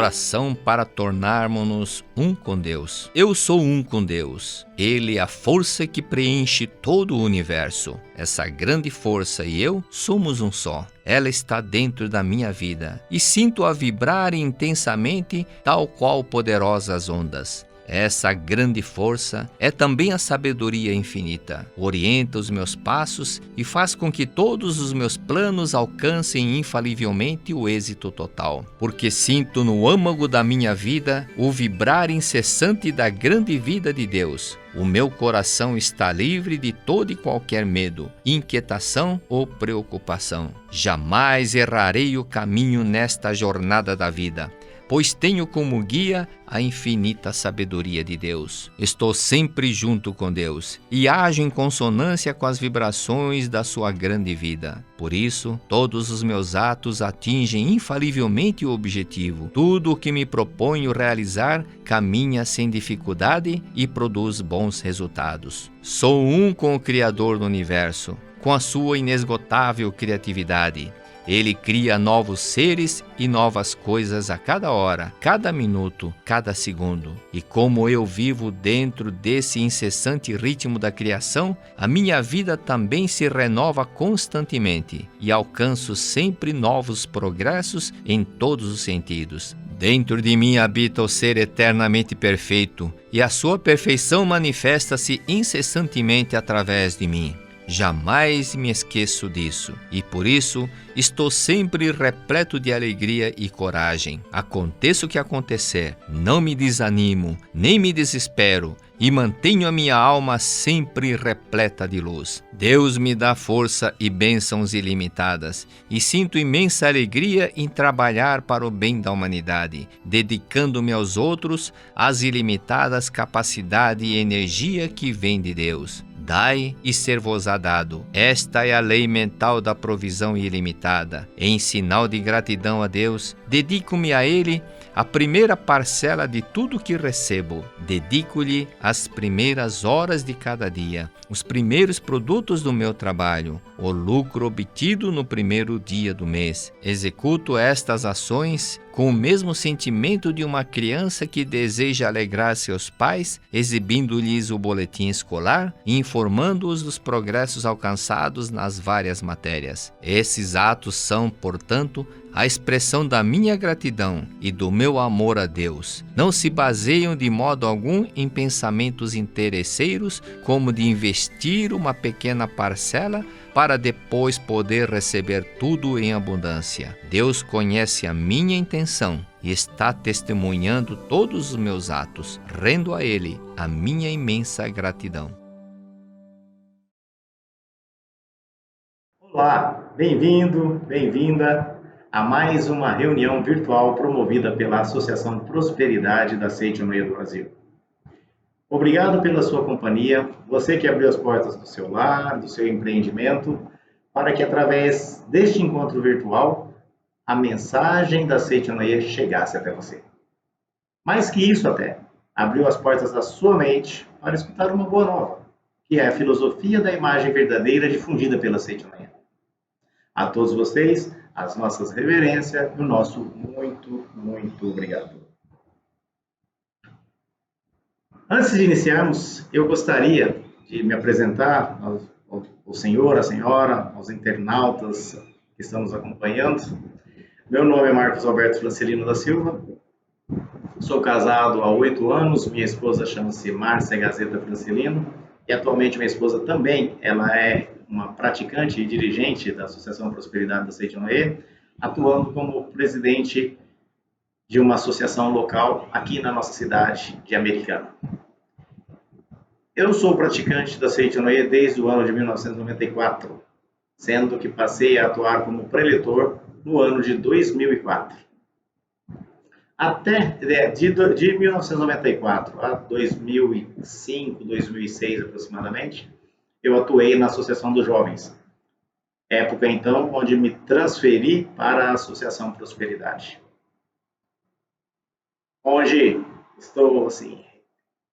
Oração para tornarmos-nos um com Deus. Eu sou um com Deus. Ele é a força que preenche todo o universo. Essa grande força e eu somos um só. Ela está dentro da minha vida e sinto-a vibrar intensamente, tal qual poderosas ondas. Essa grande força é também a sabedoria infinita. Orienta os meus passos e faz com que todos os meus planos alcancem infalivelmente o êxito total. Porque sinto no âmago da minha vida o vibrar incessante da grande vida de Deus. O meu coração está livre de todo e qualquer medo, inquietação ou preocupação. Jamais errarei o caminho nesta jornada da vida, pois tenho como guia a infinita sabedoria de Deus. Estou sempre junto com Deus e ajo em consonância com as vibrações da sua grande vida. Por isso, todos os meus atos atingem infalivelmente o objetivo. Tudo o que me proponho realizar caminha sem dificuldade e produz bons resultados. Sou um com o Criador do Universo, com a sua inesgotável criatividade. Ele cria novos seres e novas coisas a cada hora, cada minuto, cada segundo. E como eu vivo dentro desse incessante ritmo da criação, a minha vida também se renova constantemente e alcanço sempre novos progressos em todos os sentidos. Dentro de mim habita o ser eternamente perfeito e a sua perfeição manifesta-se incessantemente através de mim. Jamais me esqueço disso e por isso estou sempre repleto de alegria e coragem. Aconteça o que acontecer, não me desanimo, nem me desespero e mantenho a minha alma sempre repleta de luz. Deus me dá força e bênçãos ilimitadas e sinto imensa alegria em trabalhar para o bem da humanidade, dedicando-me aos outros as ilimitadas capacidade e energia que vem de Deus. Dai e ser-vos-á dado. Esta é a lei mental da provisão ilimitada. Em sinal de gratidão a Deus, dedico-me a Ele a primeira parcela de tudo que recebo. Dedico-lhe as primeiras horas de cada dia, os primeiros produtos do meu trabalho, o lucro obtido no primeiro dia do mês. Executo estas ações com o mesmo sentimento de uma criança que deseja alegrar seus pais, exibindo-lhes o boletim escolar e informando-os dos progressos alcançados nas várias matérias. Esses atos são, portanto, a expressão da minha gratidão e do meu amor a Deus. Não se baseiam de modo algum em pensamentos interesseiros, como de investir uma pequena parcela para depois poder receber tudo em abundância. Deus conhece a minha intenção e está testemunhando todos os meus atos. Rendo a Ele a minha imensa gratidão. Olá, bem-vindo, bem-vinda a mais uma reunião virtual promovida pela Associação Prosperidade da Seiichi no do Brasil. Obrigado pela sua companhia, você que abriu as portas do seu lar, do seu empreendimento, para que através deste encontro virtual, a mensagem da Seiichi no chegasse até você. Mais que isso até, abriu as portas da sua mente para escutar uma boa nova, que é a filosofia da imagem verdadeira difundida pela Seiichi no. A todos vocês, as nossas reverências e o nosso muito obrigado. Antes de iniciarmos, eu gostaria de me apresentar ao senhor, à senhora, aos internautas que estão nos acompanhando. Meu nome é Marcos Alberto Francelino da Silva, sou casado há 8 anos, minha esposa chama-se Márcia Gazeta Francelino e atualmente minha esposa também, ela é uma praticante e dirigente da Associação Prosperidade da Seiichi no, atuando como presidente de uma associação local aqui na nossa cidade de Americana. Eu sou praticante da Seiichi no desde o ano de 1994, sendo que passei a atuar como preletor no ano de 2004. Até de 1994 a 2005, 2006 aproximadamente, eu atuei na Associação dos Jovens. Época, então, onde me transferi para a Associação Prosperidade. Onde estou, assim,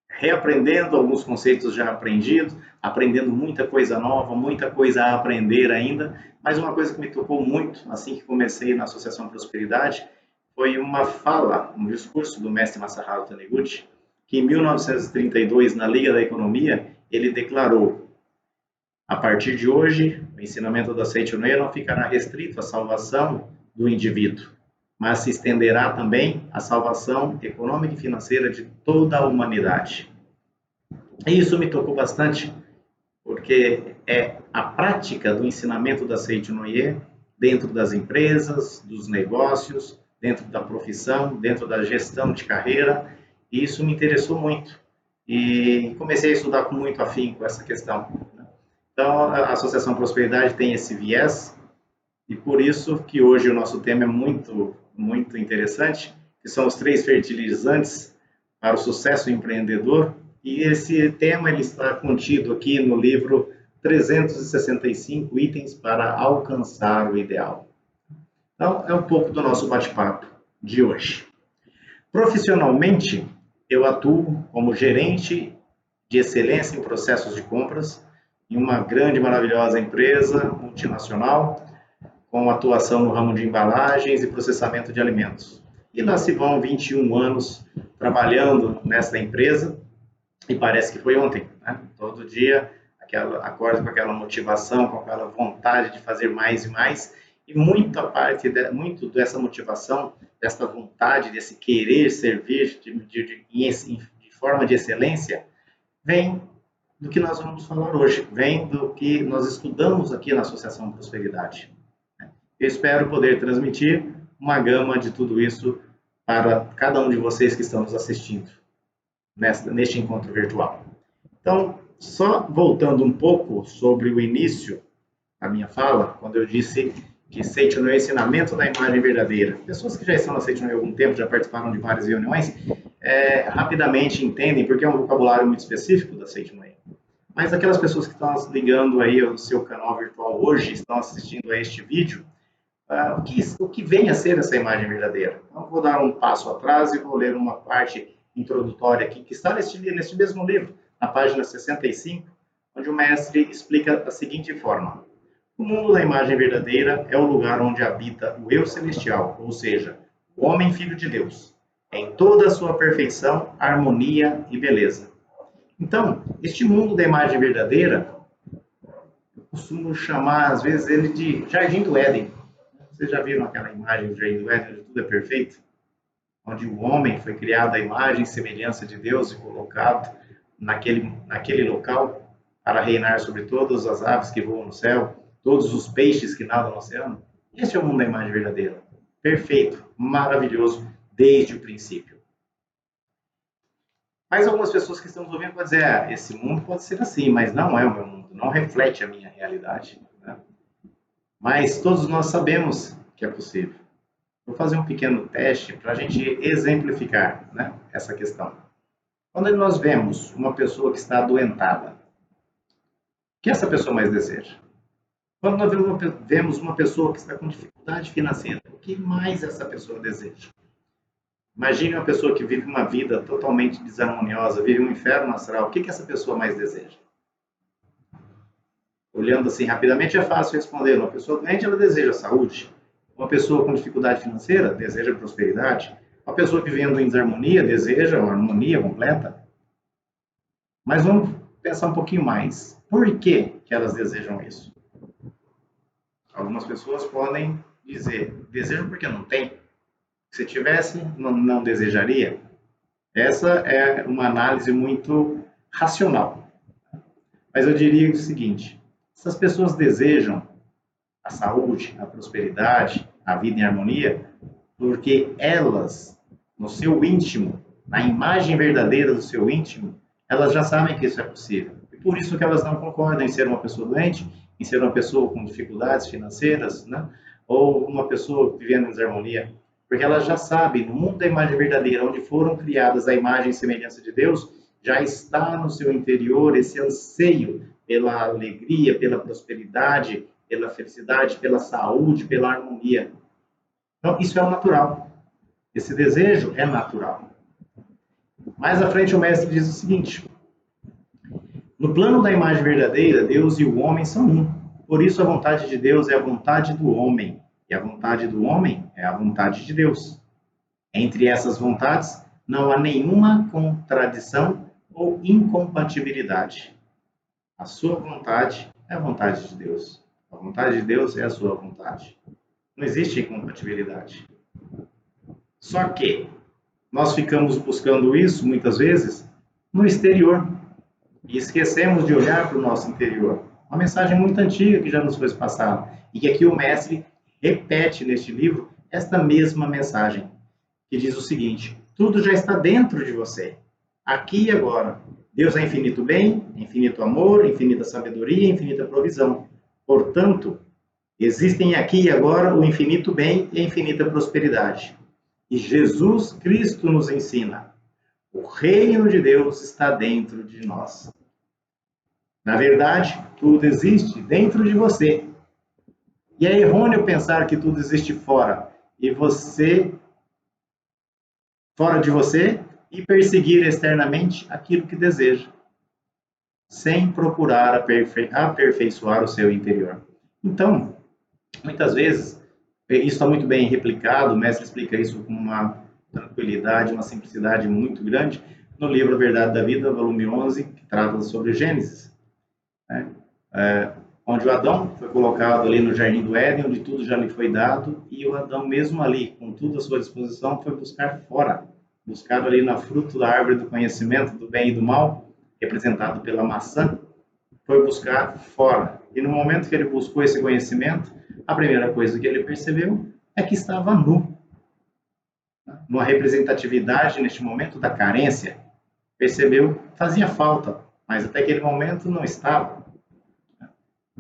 reaprendendo alguns conceitos já aprendidos, aprendendo muita coisa nova, muita coisa a aprender ainda, mas uma coisa que me tocou muito, assim que comecei na Associação Prosperidade, foi uma fala, um discurso do mestre Masaharu Taniguchi, que em 1932, na Liga da Economia, ele declarou: a partir de hoje, o ensinamento da Seiichi no Ie não ficará restrito à salvação do indivíduo, mas se estenderá também à salvação econômica e financeira de toda a humanidade. E isso me tocou bastante, porque é a prática do ensinamento da Seiichi no Ie dentro das empresas, dos negócios, dentro da profissão, dentro da gestão de carreira, e isso me interessou muito. E comecei a estudar com muito afinco essa questão. Então, a Associação Prosperidade tem esse viés, e por isso que hoje o nosso tema é muito, muito interessante, que são os 3 fertilizantes para o sucesso empreendedor, e esse tema ele está contido aqui no livro 365 itens para alcançar o ideal. Então, é um pouco do nosso bate-papo de hoje. Profissionalmente, eu atuo como gerente de excelência em processos de compras em uma grande, maravilhosa empresa multinacional, com atuação no ramo de embalagens e processamento de alimentos. E lá se vão 21 anos trabalhando nessa empresa, e parece que foi ontem, né? Todo dia, acordo com aquela motivação, com aquela vontade de fazer mais e mais, e muito dessa motivação, dessa vontade, desse querer servir de forma de excelência, vem do que nós vamos falar hoje, vem do que nós estudamos aqui na Associação Prosperidade. Eu espero poder transmitir uma gama de tudo isso para cada um de vocês que estão nos assistindo neste encontro virtual. Então, só voltando um pouco sobre o início da minha fala, quando eu disse que Seiichi no Ie é o ensinamento da imagem verdadeira. Pessoas que já estão na Seiichi no Ie há algum tempo, já participaram de várias reuniões, rapidamente entendem, porque é um vocabulário muito específico da Seiichi no Ie. Mas aquelas pessoas que estão ligando aí ao seu canal virtual hoje, estão assistindo a este vídeo, o que vem a ser essa imagem verdadeira? Então, vou dar um passo atrás e vou ler uma parte introdutória aqui, que está neste mesmo livro, na página 65, onde o mestre explica da seguinte forma: o mundo da imagem verdadeira é o lugar onde habita o eu celestial, ou seja, o homem filho de Deus, em toda a sua perfeição, harmonia e beleza. Então, este mundo da imagem verdadeira, eu costumo chamar, às vezes, ele de Jardim do Éden. Vocês já viram aquela imagem do Jardim do Éden, onde tudo é perfeito? Onde o homem foi criado à imagem e semelhança de Deus e colocado naquele local para reinar sobre todas as aves que voam no céu, todos os peixes que nadam no oceano. Esse é o mundo da imagem verdadeira. Perfeito, maravilhoso, desde o princípio. Mas algumas pessoas que estão nos ouvindo podem dizer, esse mundo pode ser assim, mas não é o meu mundo, não reflete a minha realidade. Né? Mas todos nós sabemos que é possível. Vou fazer um pequeno teste para a gente exemplificar, né, essa questão. Quando nós vemos uma pessoa que está adoentada, o que essa pessoa mais deseja? Quando nós vemos uma pessoa que está com dificuldade financeira, o que mais essa pessoa deseja? Imagine uma pessoa que vive uma vida totalmente desarmoniosa, vive um inferno astral, o que essa pessoa mais deseja? Olhando assim rapidamente é fácil responder. Uma pessoa doente, ela deseja saúde. Uma pessoa com dificuldade financeira deseja prosperidade. Uma pessoa vivendo em desarmonia deseja uma harmonia completa. Mas vamos pensar um pouquinho mais. Por que elas desejam isso? Algumas pessoas podem dizer, desejo porque não tem. Se tivesse, não desejaria. Essa é uma análise muito racional. Mas eu diria o seguinte, essas pessoas desejam a saúde, a prosperidade, a vida em harmonia, porque elas, no seu íntimo, na imagem verdadeira do seu íntimo, elas já sabem que isso é possível. E por isso que elas não concordam em ser uma pessoa doente, em ser uma pessoa com dificuldades financeiras, né? Ou uma pessoa vivendo em desarmonia. Porque elas já sabem, no mundo da imagem verdadeira, onde foram criadas a imagem e semelhança de Deus, já está no seu interior esse anseio pela alegria, pela prosperidade, pela felicidade, pela saúde, pela harmonia. Então, isso é o natural. Esse desejo é natural. Mais à frente, o mestre diz o seguinte: no plano da imagem verdadeira, Deus e o homem são um. Por isso, a vontade de Deus é a vontade do homem. E a vontade do homem é a vontade de Deus. Entre essas vontades, não há nenhuma contradição ou incompatibilidade. A sua vontade é a vontade de Deus. A vontade de Deus é a sua vontade. Não existe incompatibilidade. Só que nós ficamos buscando isso, muitas vezes, no exterior. E esquecemos de olhar para o nosso interior. Uma mensagem muito antiga que já nos foi passada. E que aqui o mestre repete neste livro esta mesma mensagem, que diz o seguinte: tudo já está dentro de você, aqui e agora. Deus é infinito bem, infinito amor, infinita sabedoria, infinita provisão. Portanto, existem aqui e agora o infinito bem e a infinita prosperidade. E Jesus Cristo nos ensina: o reino de Deus está dentro de nós. Na verdade, tudo existe dentro de você. E é errôneo pensar que tudo existe fora e você fora de você e perseguir externamente aquilo que deseja, sem procurar aperfeiçoar o seu interior. Então, muitas vezes, isso está muito bem replicado, o mestre explica isso com uma tranquilidade, uma simplicidade muito grande, no livro A Verdade da Vida, volume 11, que trata sobre Gênesis, né? Onde o Adão foi colocado ali no Jardim do Éden, onde tudo já lhe foi dado, e o Adão mesmo ali, com tudo à sua disposição, foi buscar fora, buscado ali na fruto da árvore do conhecimento do bem e do mal, representado pela maçã, foi buscar fora. E no momento que ele buscou esse conhecimento, a primeira coisa que ele percebeu é que estava nu. Uma representatividade neste momento da carência. Percebeu que fazia falta, mas até aquele momento não estava.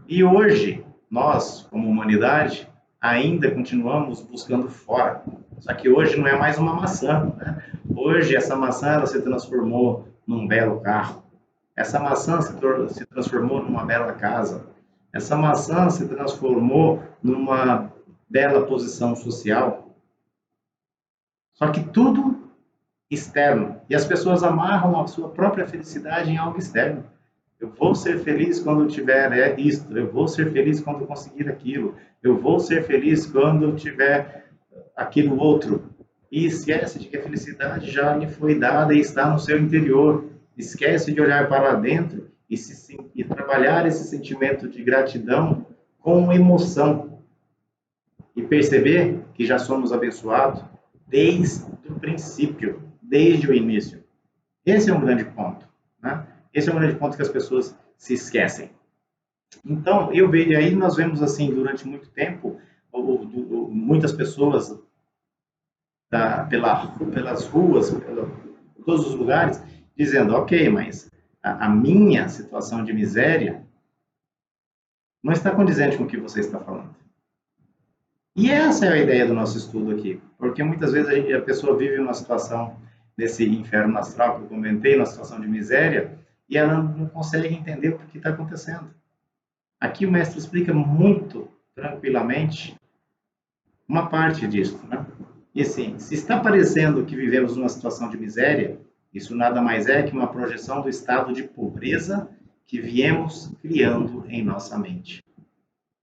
E hoje, nós, como humanidade, ainda continuamos buscando fora. Só que hoje não é mais uma maçã, né? Hoje essa maçã ela se transformou num belo carro. Essa maçã se transformou numa bela casa. Essa maçã se transformou numa bela posição social. Só que tudo externo. E as pessoas amarram a sua própria felicidade em algo externo. Eu vou ser feliz quando tiver isto, eu vou ser feliz quando conseguir aquilo, eu vou ser feliz quando tiver aquilo outro. E esquece de que a felicidade já lhe foi dada e está no seu interior. Esquece de olhar para dentro e trabalhar esse sentimento de gratidão com emoção. E perceber que já somos abençoados desde o princípio, desde o início. Esse é um grande ponto, né? Esse é um grande ponto que as pessoas se esquecem. Então, eu vejo aí, nós vemos assim, durante muito tempo, muitas pessoas pelas ruas, por todos os lugares, dizendo, ok, mas a minha situação de miséria não está condizente com o que você está falando. E essa é a ideia do nosso estudo aqui, porque muitas vezes a pessoa vive uma situação desse inferno astral que eu comentei, uma situação de miséria, e ela não consegue entender o que está acontecendo. Aqui o mestre explica muito tranquilamente uma parte disso, né? E assim, se está parecendo que vivemos numa situação de miséria, isso nada mais é que uma projeção do estado de pobreza que viemos criando em nossa mente.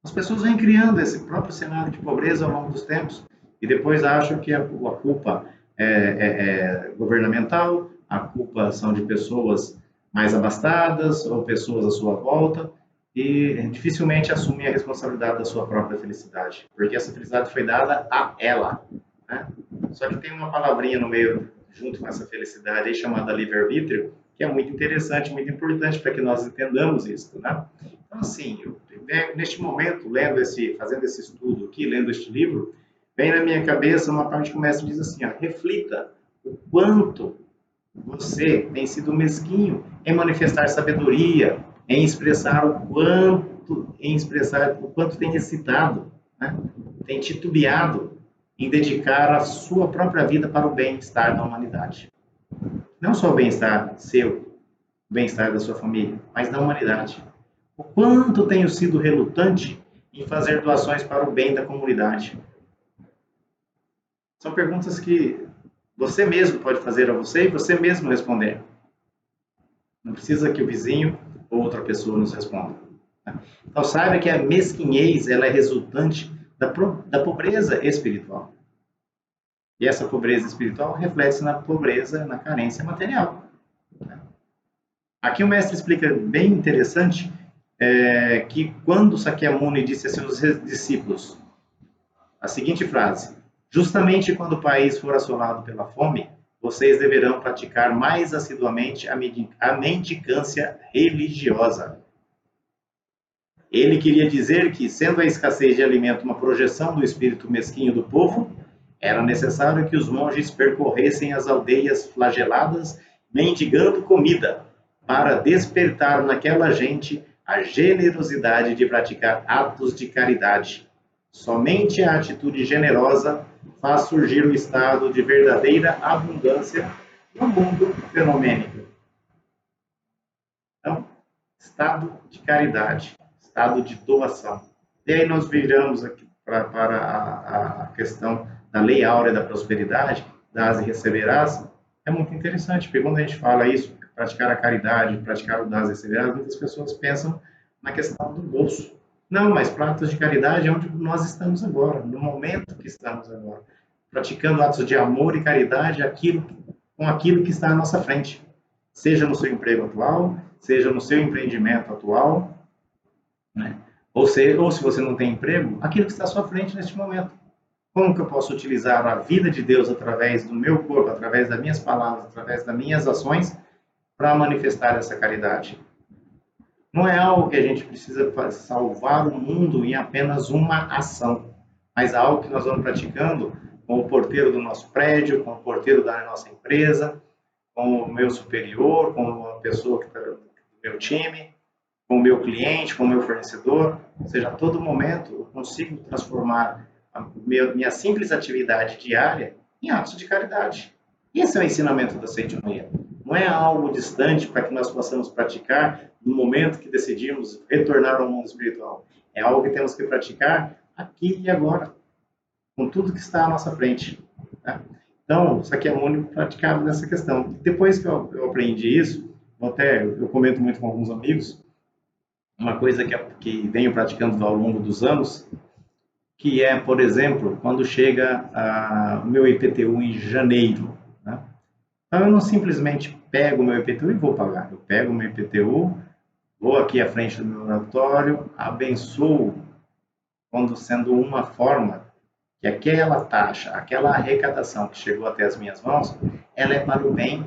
As pessoas vêm criando esse próprio cenário de pobreza ao longo dos tempos e depois acham que a culpa é governamental, a culpa são de pessoas mais abastadas ou pessoas à sua volta e dificilmente assumem a responsabilidade da sua própria felicidade, porque essa felicidade foi dada a ela, né? Só que tem uma palavrinha no meio, junto com essa felicidade aí, chamada livre-arbítrio, que é muito interessante, muito importante para que nós entendamos isso, né? Então, assim, neste momento, fazendo esse estudo aqui, lendo este livro, vem na minha cabeça uma parte que o mestre diz assim, ó, reflita o quanto você tem sido mesquinho em manifestar sabedoria, em expressar o quanto tem recitado, né? Tem titubeado em dedicar a sua própria vida para o bem-estar da humanidade. Não só o bem-estar seu, o bem-estar da sua família, mas da humanidade. O quanto tenho sido relutante em fazer doações para o bem da comunidade? São perguntas que você mesmo pode fazer a você e você mesmo responder. Não precisa que o vizinho ou outra pessoa nos responda. Então saiba que a mesquinhez ela é resultante da pobreza espiritual. E essa pobreza espiritual reflete-se na pobreza, na carência material. Aqui o mestre explica bem interessante que quando Sakyamuni disse a seus discípulos a seguinte frase: justamente quando o país for assolado pela fome, vocês deverão praticar mais assiduamente a mendicância religiosa. Ele queria dizer que, sendo a escassez de alimento uma projeção do espírito mesquinho do povo, era necessário que os monges percorressem as aldeias flageladas mendigando comida, para despertar naquela gente a generosidade de praticar atos de caridade. Somente a atitude generosa faz surgir o estado de verdadeira abundância no mundo fenomênico. Então, estado de caridade, estado de doação. E aí nós viramos aqui para a questão da lei áurea da prosperidade, dás e receberás. É muito interessante, porque quando a gente fala isso, praticar a caridade, praticar o dás e receberás, muitas pessoas pensam na questão do bolso. Não, mas para atos de caridade é onde nós estamos agora, no momento que estamos agora. Praticando atos de amor e caridade com aquilo que está à nossa frente. Seja no seu emprego atual, seja no seu empreendimento atual, né? Ou se você não tem emprego, aquilo que está à sua frente neste momento. Como que eu posso utilizar a vida de Deus através do meu corpo, através das minhas palavras, através das minhas ações, para manifestar essa caridade? Não é algo que a gente precisa salvar o mundo em apenas uma ação, mas algo que nós vamos praticando com o porteiro do nosso prédio, com o porteiro da nossa empresa, com o meu superior, com a pessoa que está do meu time, com o meu cliente, com o meu fornecedor. Ou seja, a todo momento eu consigo transformar a minha simples atividade diária em atos de caridade. Esse é o ensinamento da Seidinoye. Não é algo distante para que nós possamos praticar no momento que decidimos retornar ao mundo espiritual. É algo que temos que praticar aqui e agora, com tudo que está à nossa frente. Tá? Então, Sakyamuni praticava nessa questão. Depois que eu aprendi isso, eu comento muito com alguns amigos, uma coisa que venho praticando ao longo dos anos, que é, por exemplo, quando chega o meu IPTU em janeiro. Né? Então, eu não simplesmente pego o meu IPTU e vou pagar. Eu pego o meu IPTU, vou aqui à frente do meu oratório, abençoo, quando sendo uma forma que aquela taxa, aquela arrecadação que chegou até as minhas mãos, ela é para o bem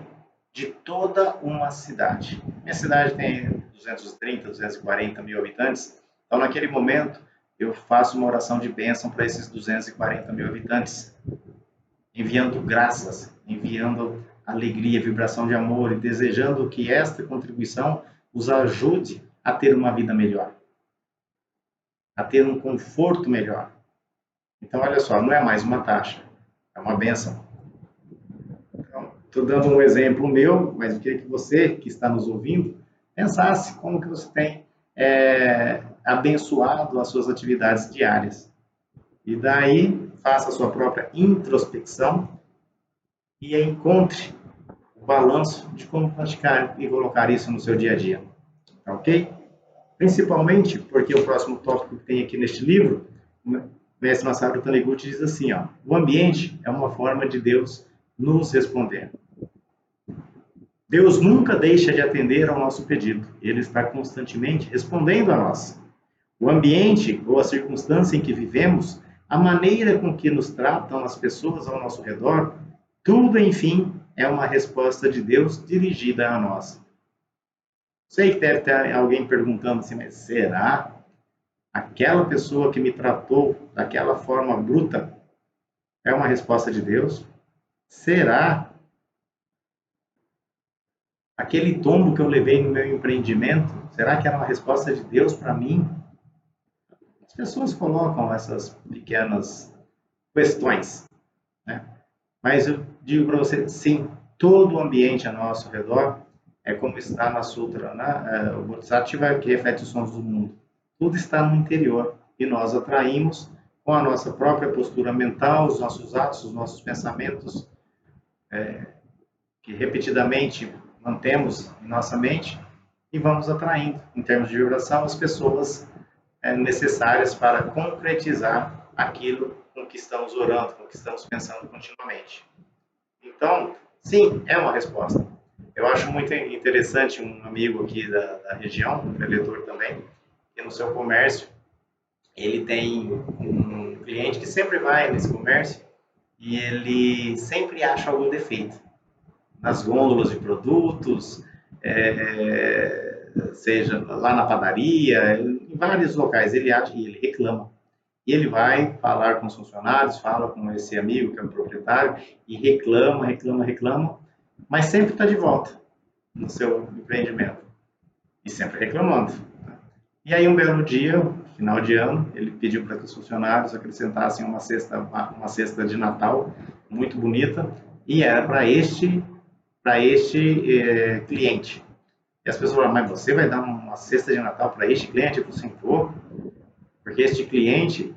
de toda uma cidade. Minha cidade tem 230, 240 mil habitantes, então naquele momento eu faço uma oração de bênção para esses 240 mil habitantes, enviando graças, enviando alegria, vibração de amor e desejando que esta contribuição os ajude a ter uma vida melhor, a ter um conforto melhor. Então, olha só, não é mais uma taxa, é uma bênção. Então, estou dando um exemplo meu, mas eu queria que você, que está nos ouvindo, pensasse como que você tem abençoado as suas atividades diárias. E daí, faça a sua própria introspecção e encontre o balanço de como praticar e colocar isso no seu dia a dia. Tá ok? Principalmente porque o próximo tópico que tem aqui neste livro, o mestre Masaru Taniguchi diz assim, ó, o ambiente é uma forma de Deus nos responder. Deus nunca deixa de atender ao nosso pedido. Ele está constantemente respondendo a nós. O ambiente ou a circunstância em que vivemos, a maneira com que nos tratam as pessoas ao nosso redor, tudo, enfim, é uma resposta de Deus dirigida a nós. Sei que deve ter alguém perguntando assim, mas será aquela pessoa que me tratou daquela forma bruta é uma resposta de Deus? Será aquele tombo que eu levei no meu empreendimento, será que era uma resposta de Deus para mim? As pessoas colocam essas pequenas questões, né? Mas eu digo para você, sim, todo o ambiente ao nosso redor é como está na Sutra, né? O Bodhisattva que reflete os sons do mundo. Tudo está no interior e nós atraímos com a nossa própria postura mental, os nossos atos, os nossos pensamentos, que repetidamente mantemos em nossa mente e vamos atraindo, em termos de vibração, as pessoas necessárias para concretizar aquilo com que estamos orando, com que estamos pensando continuamente. Então, sim, é uma resposta. Eu acho muito interessante um amigo aqui da região, um eleitor também, que no seu comércio, ele tem um cliente que sempre vai nesse comércio e ele sempre acha algum defeito nas gôndolas de produtos, seja lá na padaria, em vários locais, ele acha e ele reclama. E ele vai falar com os funcionários, fala com esse amigo que é o proprietário e reclama, reclama, reclama, mas sempre está de volta no seu empreendimento e sempre reclamando. E aí um belo dia, final de ano, ele pediu para que os funcionários acrescentassem uma cesta de Natal muito bonita e era para este cliente. E as pessoas falaram, mas você vai dar uma cesta de Natal para este cliente? Eu falei assim, vou, porque este cliente,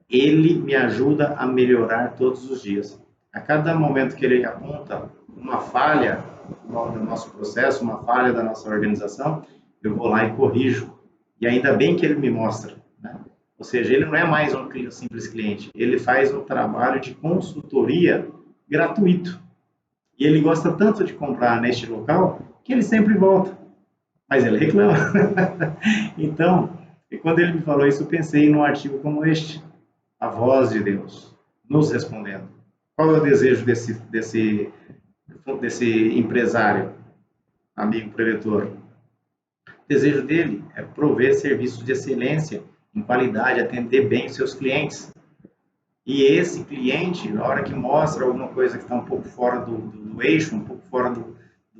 ele me ajuda a melhorar todos os dias. A cada momento que ele aponta uma falha do nosso processo, uma falha da nossa organização, eu vou lá e corrijo. E ainda bem que ele me mostra, né? Ou seja, ele não é mais um simples cliente, ele faz um trabalho de consultoria gratuito. E ele gosta tanto de comprar neste local que ele sempre volta, mas ele reclama. Então, quando ele me falou isso, eu pensei num artigo como este, a voz de Deus, nos respondendo. Qual é o desejo desse empresário, amigo preletor? O desejo dele é prover serviços de excelência, em qualidade, atender bem os seus clientes. E esse cliente, na hora que mostra alguma coisa que está um pouco fora do eixo, um pouco fora do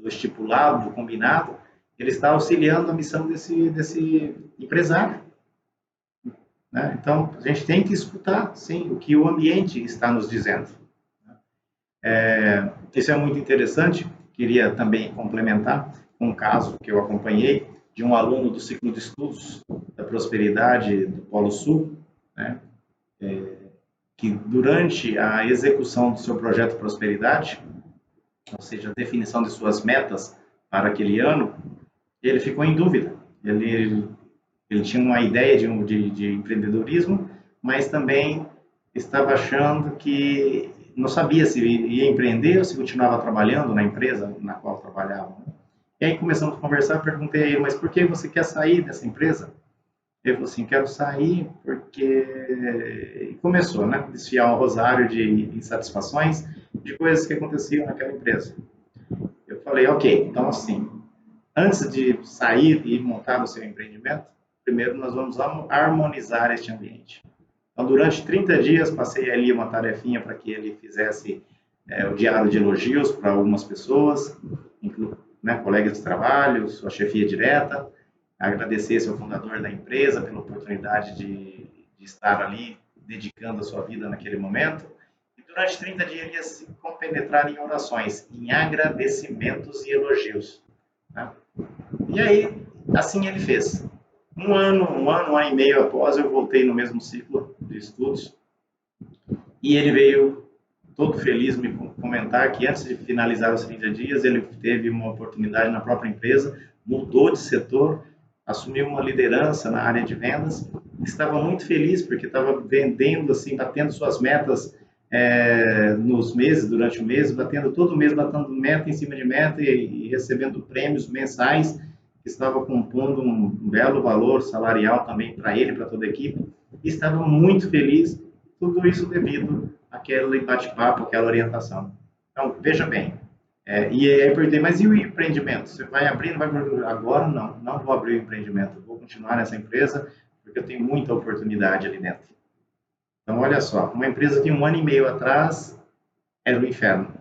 estipulado, do combinado, ele está auxiliando a missão desse empresário. Né? Então, a gente tem que escutar, sim, o que o ambiente está nos dizendo. Isso é muito interessante. Queria também complementar com um caso que eu acompanhei de um aluno do ciclo de estudos da prosperidade do Polo Sul, né? Que durante a execução do seu projeto Prosperidade, ou seja, a definição de suas metas para aquele ano, ele ficou em dúvida. Ele tinha uma ideia de empreendedorismo, mas também estava achando que não sabia se ia empreender ou se continuava trabalhando na empresa na qual trabalhava. E aí começamos a conversar, perguntei a ele, mas por que você quer sair dessa empresa? Ele falou assim, quero sair porque... E começou, né? Desfiar um rosário de insatisfações, de coisas que aconteciam naquela empresa. Eu falei, ok, então assim, antes de sair e montar o seu empreendimento, primeiro nós vamos harmonizar este ambiente. Então, durante 30 dias, passei ali uma tarefinha para que ele fizesse o diário de elogios para algumas pessoas, né, colegas de trabalho, sua chefia direta, agradecesse ao fundador da empresa pela oportunidade de estar ali dedicando a sua vida naquele momento. E durante 30 dias ele ia se compenetrar em orações, em agradecimentos e elogios. Né? E aí, assim ele fez. Um ano e meio após, eu voltei no mesmo ciclo de estudos e ele veio todo feliz me comentar que antes de finalizar os 30 dias, ele teve uma oportunidade na própria empresa, mudou de setor, assumiu uma liderança na área de vendas, estava muito feliz porque estava vendendo, assim, batendo suas metas nos meses, durante o mês, batendo todo mês, batendo meta em cima de meta e recebendo prêmios mensais, que estava compondo um belo valor salarial também para ele, para toda a equipe, e estava muito feliz, tudo isso devido àquele bate-papo, àquela orientação. Então, veja bem, e aí eu perguntei, mas e o empreendimento? Você vai abrir, não vai abrir? Agora não vou abrir o empreendimento, vou continuar nessa empresa, porque eu tenho muita oportunidade ali dentro. Então, olha só, uma empresa que 1 ano e meio atrás era o inferno,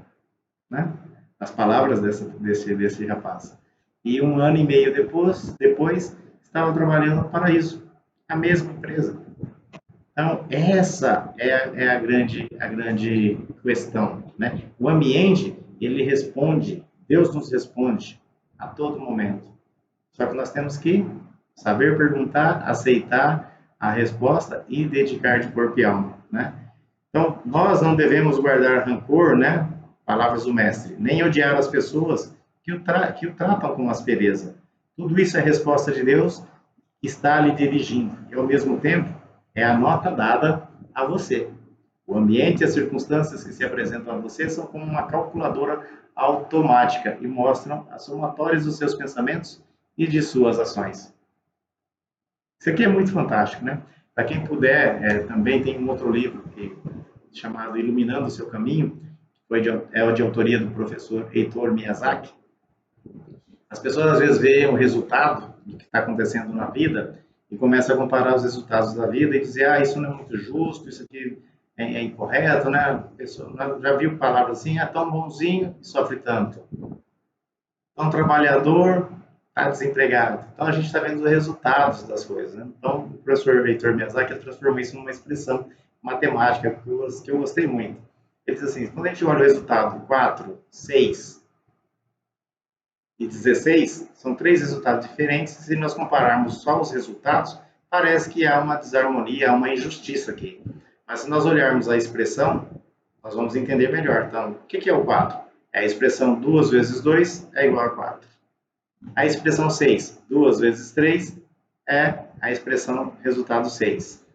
né? As palavras desse rapaz. E 1 ano e meio depois estava trabalhando no paraíso, a mesma empresa. Então, essa é a grande questão, né? O ambiente, ele responde, Deus nos responde a todo momento. Só que nós temos que saber perguntar, aceitar a resposta e dedicar de corpo e alma, né? Então, nós não devemos guardar rancor, né? Palavras do mestre, nem odiar as pessoas que o tratam com aspereza. Tudo isso é resposta de Deus que está lhe dirigindo. E, ao mesmo tempo, é a nota dada a você. O ambiente e as circunstâncias que se apresentam a você são como uma calculadora automática e mostram as somatórias dos seus pensamentos e de suas ações. Isso aqui é muito fantástico, né? Para quem puder, também tem um outro livro chamado Iluminando o Seu Caminho, é de autoria do professor Heitor Miyazaki. As pessoas às vezes veem o resultado do que está acontecendo na vida e começam a comparar os resultados da vida e dizer, isso não é muito justo, isso aqui é incorreto, né? A pessoa já viu palavras assim, é tão bonzinho e sofre tanto. Tão trabalhador, está desempregado. Então a gente está vendo os resultados das coisas, né? Então o professor Heitor Miyazaki transformou isso numa expressão matemática que eu gostei muito. Ele diz assim, quando a gente olha o resultado 4, 6 e 16, são 3 resultados diferentes. Se nós compararmos só os resultados, parece que há uma desarmonia, há uma injustiça aqui. Mas se nós olharmos a expressão, nós vamos entender melhor. Então, o que é o 4? É a expressão 2 vezes 2 é igual a 4. A expressão 6, 2 vezes 3, é a expressão resultado 6.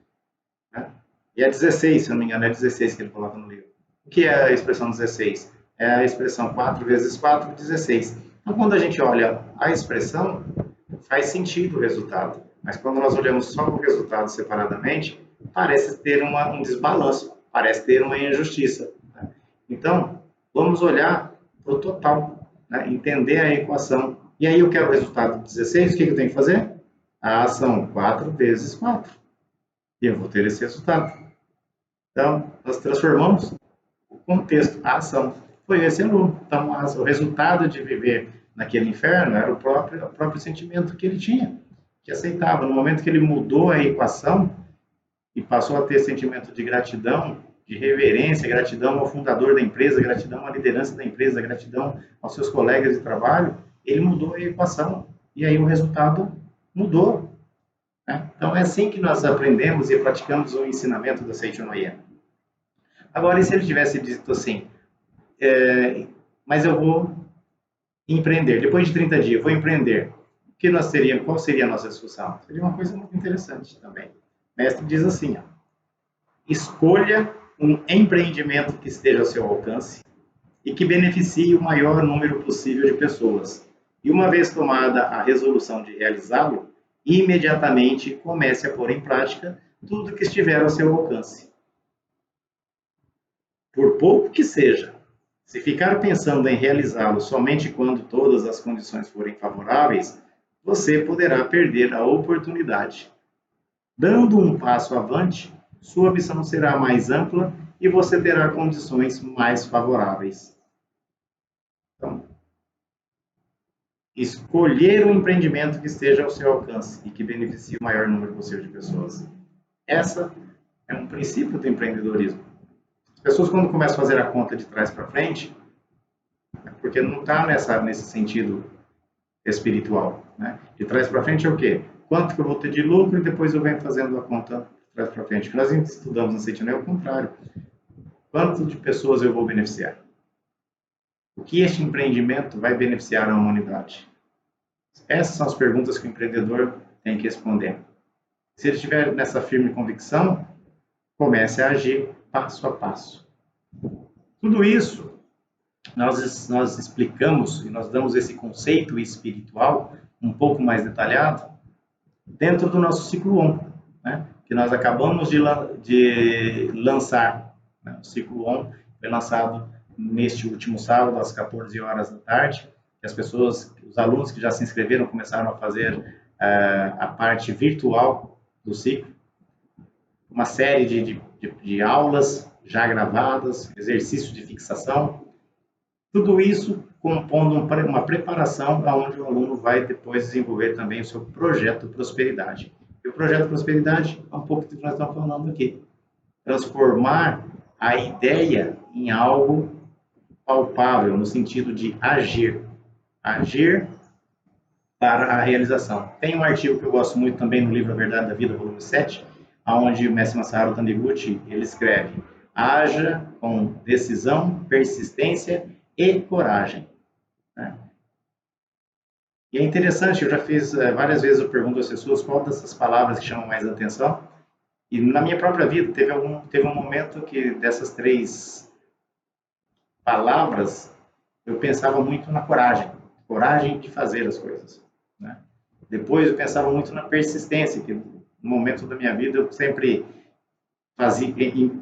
Né? E a 16, se não me engano, é 16 que ele coloca no livro. O que é a expressão 16? É a expressão 4 vezes 4, 16. Então, quando a gente olha a expressão, faz sentido o resultado. Mas quando nós olhamos só o resultado separadamente, parece ter um desbalanço, parece ter uma injustiça. Né? Então, vamos olhar para o total, né? Entender a equação. E aí eu quero o resultado de 16, o que eu tenho que fazer? A ação 4 vezes 4. E eu vou ter esse resultado. Então, nós transformamos o contexto, a ação. Foi esse aluno. Então, o resultado de viver naquele inferno era o próprio sentimento que ele tinha, que aceitava. No momento que ele mudou a equação e passou a ter sentimento de gratidão, de reverência, gratidão ao fundador da empresa, gratidão à liderança da empresa, gratidão aos seus colegas de trabalho, ele mudou a equação. E aí o resultado mudou. Né? Então, é assim que nós aprendemos e praticamos o ensinamento da Seiichi Noye. Agora, e se ele tivesse dito assim, mas eu vou empreender, depois de 30 dias, eu vou empreender. Qual seria a nossa discussão? Seria uma coisa muito interessante também. O mestre diz assim, escolha um empreendimento que esteja ao seu alcance e que beneficie o maior número possível de pessoas. E uma vez tomada a resolução de realizá-lo, imediatamente comece a pôr em prática tudo que estiver ao seu alcance. Por pouco que seja, se ficar pensando em realizá-lo somente quando todas as condições forem favoráveis, você poderá perder a oportunidade. Dando um passo avante, sua visão será mais ampla e você terá condições mais favoráveis. Então, escolher um empreendimento que esteja ao seu alcance e que beneficie o maior número possível de pessoas. Essa é um princípio do empreendedorismo. As pessoas, quando começam a fazer a conta de trás para frente, porque não está nesse sentido espiritual. Né? De trás para frente é o quê? Quanto que eu vou ter de lucro e depois eu venho fazendo a conta de trás para frente. O que nós estudamos na Seiichi Noye é o contrário. Quanto de pessoas eu vou beneficiar? O que este empreendimento vai beneficiar a humanidade? Essas são as perguntas que o empreendedor tem que responder. Se ele estiver nessa firme convicção, comece a agir passo a passo. Tudo isso nós explicamos e nós damos esse conceito espiritual um pouco mais detalhado dentro do nosso ciclo 1, né? Que nós acabamos de lançar. Né? O ciclo 1 foi lançado neste último sábado, às 14 horas da tarde. Que os alunos que já se inscreveram começaram a fazer a parte virtual do ciclo. Uma série de aulas já gravadas, exercícios de fixação. Tudo isso compondo uma preparação onde o aluno vai depois desenvolver também o seu projeto Prosperidade. E o projeto Prosperidade é um pouco do que nós estamos falando aqui. Transformar a ideia em algo palpável, no sentido de agir. Agir para a realização. Tem um artigo que eu gosto muito também no livro A Verdade da Vida, volume 7, onde o mestre Masaru Taniguchi, ele escreve: haja com decisão, persistência e coragem. Né? E é interessante, eu já fiz várias vezes, eu pergunto às pessoas qual dessas palavras que chamam mais atenção, E na minha própria vida teve um momento que dessas 3 palavras eu pensava muito na coragem de fazer as coisas, né? Depois eu pensava muito na persistência, que no momento da minha vida eu sempre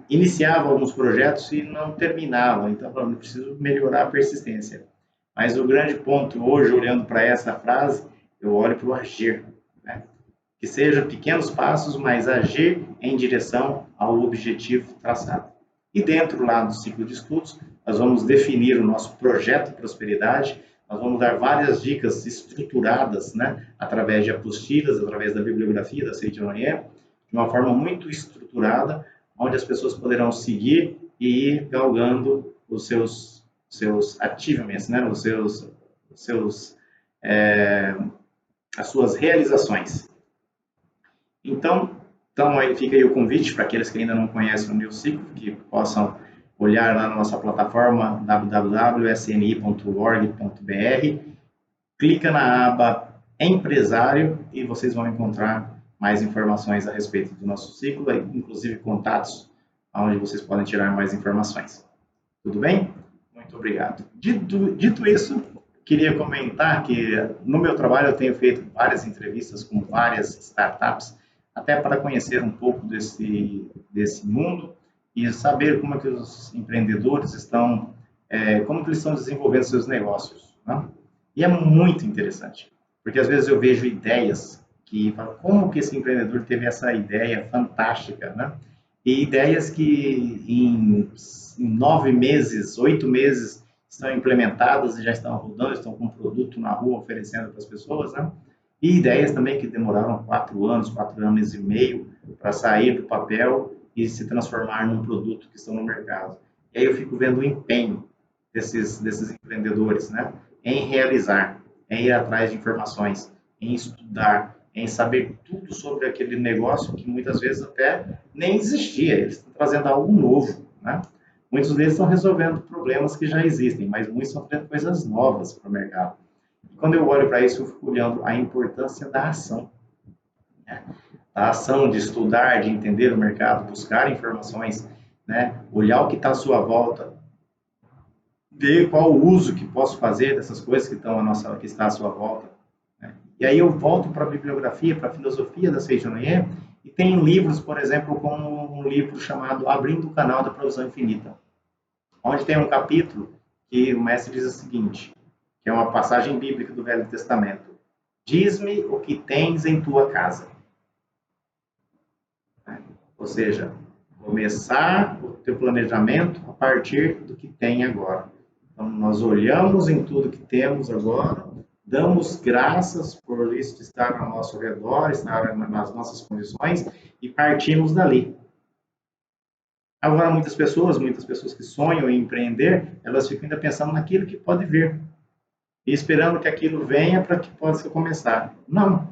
iniciava alguns projetos e não terminava, então eu falava, preciso melhorar a persistência. Mas o grande ponto hoje, olhando para essa frase, eu olho para o agir, né? Que seja pequenos passos, mas agir em direção ao objetivo traçado. E dentro lá do ciclo de estudos, nós vamos definir o nosso projeto de prosperidade, nós vamos dar várias dicas estruturadas, né, através de apostilas, através da bibliografia da Sage Noyer, de uma forma muito estruturada, onde as pessoas poderão seguir e ir galgando os seus achievements, né, as suas realizações. Então aí fica aí o convite para aqueles que ainda não conhecem o New Ciclo, que possam olhar lá na nossa plataforma www.sni.org.br, clica na aba Empresário e vocês vão encontrar mais informações a respeito do nosso ciclo, inclusive contatos onde vocês podem tirar mais informações. Tudo bem? Muito obrigado. Dito isso, queria comentar que no meu trabalho eu tenho feito várias entrevistas com várias startups, até para conhecer um pouco desse mundo e saber como é que os empreendedores estão, como que eles estão desenvolvendo seus negócios, né? E é muito interessante, porque às vezes eu vejo ideias que falam, como que esse empreendedor teve essa ideia fantástica, né? E ideias que em 9 meses, 8 meses estão implementadas e já estão rodando, estão com um produto na rua oferecendo para as pessoas, né? E ideias também que demoraram 4 anos, 4 anos e meio para sair do papel e se transformar num produto que estão no mercado. E aí eu fico vendo o empenho desses empreendedores, né? Em realizar, em ir atrás de informações, em estudar, em saber tudo sobre aquele negócio que muitas vezes até nem existia. Eles estão trazendo algo novo, né? Muitos deles estão resolvendo problemas que já existem, mas muitos estão trazendo coisas novas para o mercado. E quando eu olho para isso, eu fico olhando a importância da ação, né? A ação de estudar, de entender o mercado, buscar informações, né? Olhar o que está à sua volta, ver qual o uso que posso fazer dessas coisas que está à sua volta, né? E aí eu volto para a bibliografia, para a filosofia da Sage Noyer, e tem livros, por exemplo, como um livro chamado Abrindo o Canal da Provisão Infinita, onde tem um capítulo que o mestre diz o seguinte, que é uma passagem bíblica do Velho Testamento: diz-me o que tens em tua casa. Ou seja, começar o teu planejamento a partir do que tem agora. Então, nós olhamos em tudo que temos agora, damos graças por isso estar ao nosso redor, estar nas nossas condições e partimos dali. Agora, muitas pessoas que sonham em empreender, elas ficam ainda pensando naquilo que pode vir e esperando que aquilo venha para que possa começar. Não.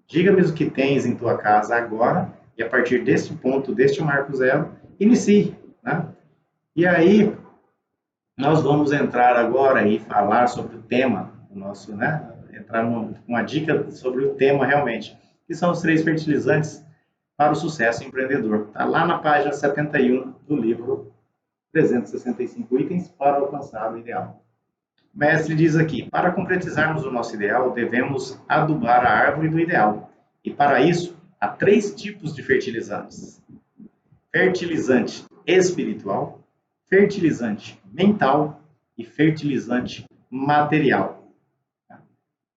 Diga-me o que tens em tua casa agora e a partir deste ponto, deste marco zero, inicie, né? E aí, nós vamos entrar agora e falar sobre o tema do nosso, né? Entrar com uma dica sobre o tema realmente, que são os 3 fertilizantes para o sucesso empreendedor. Está lá na página 71 do livro 365 itens para alcançar o ideal. O mestre diz aqui, para concretizarmos o nosso ideal, devemos adubar a árvore do ideal. E para isso, há 3 tipos de fertilizantes: fertilizante espiritual, fertilizante mental e fertilizante material.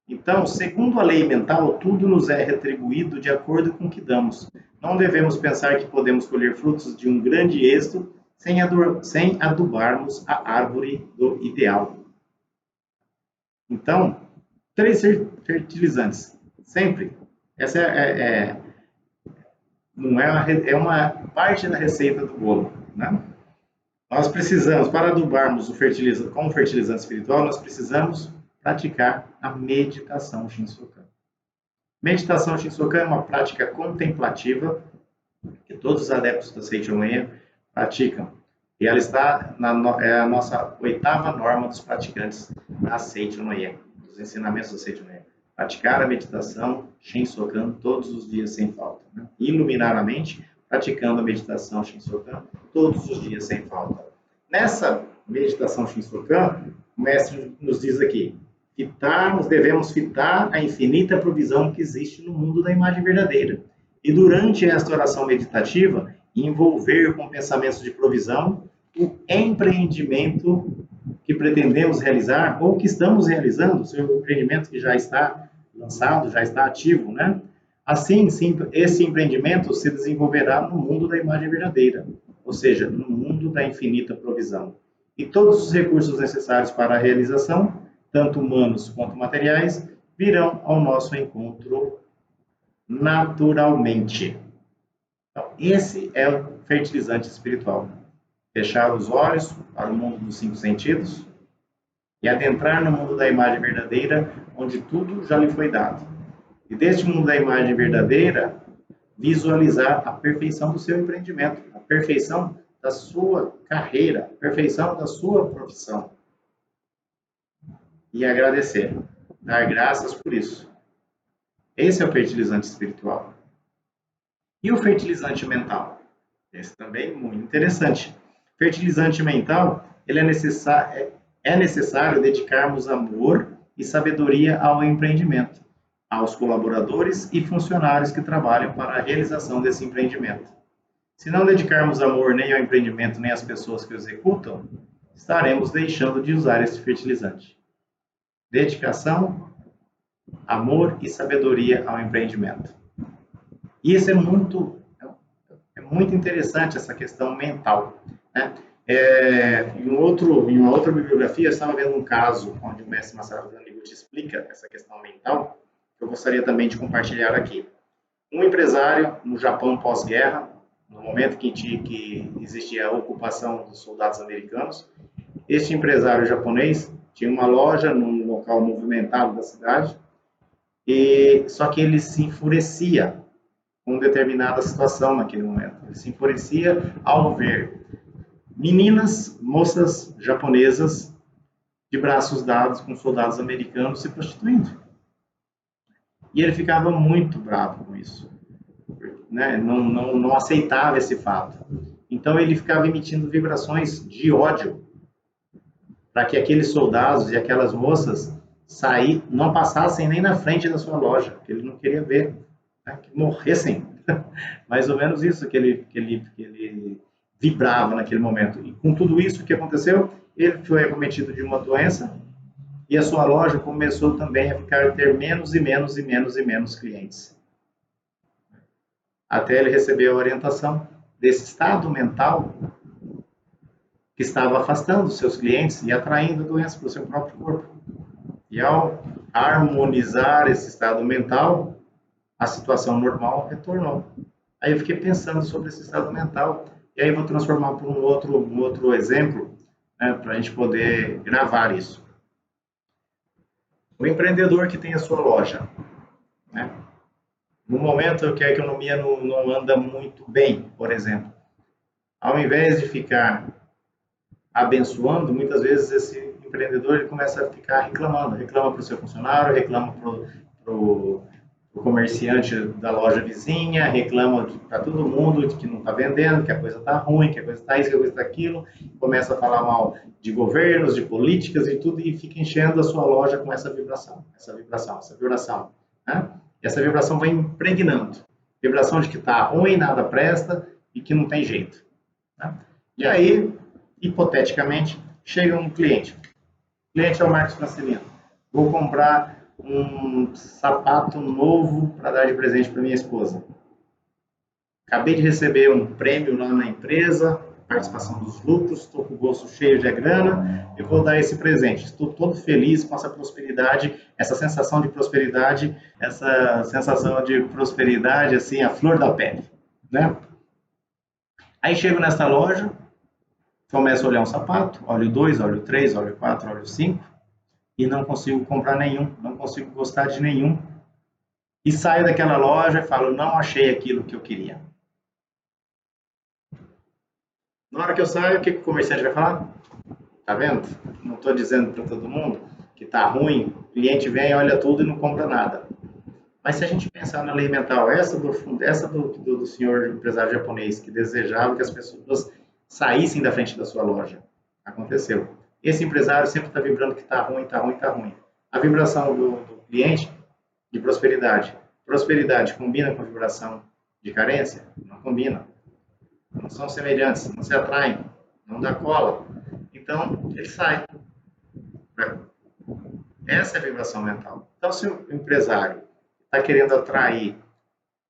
Então, segundo a lei mental, tudo nos é retribuído de acordo com o que damos. Não devemos pensar que podemos colher frutos de um grande êxito sem adubarmos a árvore do ideal. Então, 3 fertilizantes, sempre. Essa não é uma parte da receita do bolo, né? Nós precisamos, para adubarmos com o fertilizante espiritual, nós precisamos praticar a meditação Shinsokan. Meditação Shinsokan é uma prática contemplativa que todos os adeptos da Sage Noyer praticam. E ela está é a nossa 8ª norma dos praticantes da Sage Noyer, dos ensinamentos da Sage Noyer. Praticar a meditação Shinsokan todos os dias sem falta, né? Iluminar a mente praticando a meditação Shinsokan todos os dias sem falta. Nessa meditação Shinsokan, o mestre nos diz aqui, devemos fitar a infinita provisão que existe no mundo da imagem verdadeira. E durante esta oração meditativa, envolver com pensamentos de provisão o empreendimento que pretendemos realizar ou que estamos realizando, o seu empreendimento que já está lançado, já está ativo, né? Assim, esse empreendimento se desenvolverá no mundo da imagem verdadeira, ou seja, no mundo da infinita provisão. E todos os recursos necessários para a realização, tanto humanos quanto materiais, virão ao nosso encontro naturalmente. Então, esse é o fertilizante espiritual. Fechar os olhos para o mundo dos 5 sentidos e adentrar no mundo da imagem verdadeira, onde tudo já lhe foi dado. E deste mundo da imagem verdadeira, visualizar a perfeição do seu empreendimento, a perfeição da sua carreira, a perfeição da sua profissão. E agradecer, dar graças por isso. Esse é o fertilizante espiritual. E o fertilizante mental? Esse também é muito interessante. Fertilizante mental, ele é necessário dedicarmos amor e sabedoria ao empreendimento, aos colaboradores e funcionários que trabalham para a realização desse empreendimento. Se não dedicarmos amor nem ao empreendimento, nem às pessoas que o executam, estaremos deixando de usar esse fertilizante. Dedicação, amor e sabedoria ao empreendimento. E isso é muito interessante, essa questão mental, né? Em uma outra bibliografia, eu estava vendo um caso onde o mestre Masaru Taniguchi explica essa questão mental, que eu gostaria também de compartilhar aqui. Um empresário no Japão pós-guerra, no momento que existia a ocupação dos soldados americanos, este empresário japonês tinha uma loja num local movimentado da cidade, só que ele se enfurecia com determinada situação naquele momento. Ele se enfurecia ao ver meninas, moças japonesas, de braços dados com soldados americanos se prostituindo. E ele ficava muito bravo com isso, né? Não aceitava esse fato. Então ele ficava emitindo vibrações de ódio para que aqueles soldados e aquelas moças não passassem nem na frente da sua loja, que ele não queria ver, né? Que morressem. Mais ou menos isso que ele vibrava naquele momento. E com tudo isso, o que aconteceu? Ele foi acometido de uma doença e a sua loja começou também a ter menos e menos clientes. Até ele receber a orientação desse estado mental que estava afastando os seus clientes e atraindo a doença para o seu próprio corpo. E ao harmonizar esse estado mental, a situação normal retornou. Aí eu fiquei pensando sobre esse estado mental, e aí vou transformar por um outro exemplo, né, para a gente poder gravar isso. O empreendedor que tem a sua loja, né, no momento que a economia não anda muito bem, por exemplo, ao invés de ficar abençoando, muitas vezes esse empreendedor ele começa a ficar reclama para o seu funcionário, reclama para o comerciante da loja vizinha, reclama para todo mundo de que não está vendendo, que a coisa está ruim, que a coisa está isso, que a coisa está aquilo, começa a falar mal de governos, de políticas e tudo, e fica enchendo a sua loja com essa vibração. Né? E essa vibração vai impregnando. Vibração de que está ruim, nada presta e que não tem jeito. Né? E aí, hipoteticamente, chega um cliente. O cliente é o Marcos Francelino. Vou comprar um sapato novo para dar de presente para minha esposa. Acabei de receber um prêmio lá na empresa, participação dos lucros, estou com o bolso cheio de grana, eu vou dar esse presente. Estou todo feliz com essa prosperidade, essa sensação de prosperidade, assim, a flor da pele, né? Aí chego nesta loja, começo a olhar um sapato, olho 2, olho 3, olho 4, olho 5, e não consigo comprar nenhum, não consigo gostar de nenhum. E saio daquela loja e falo, não achei aquilo que eu queria. Na hora que eu saio, o que o comerciante vai falar? Tá vendo? Não estou dizendo para todo mundo que tá ruim, o cliente vem, olha tudo e não compra nada. Mas se a gente pensar na lei mental, essa do senhor empresário japonês que desejava que as pessoas saíssem da frente da sua loja, aconteceu. Esse empresário sempre está vibrando que está ruim, está ruim, está ruim. A vibração do cliente de prosperidade. Prosperidade combina com a vibração de carência? Não combina. Não são semelhantes, não se atraem, não dá cola. Então, ele sai. Essa é a vibração mental. Então, se o empresário está querendo atrair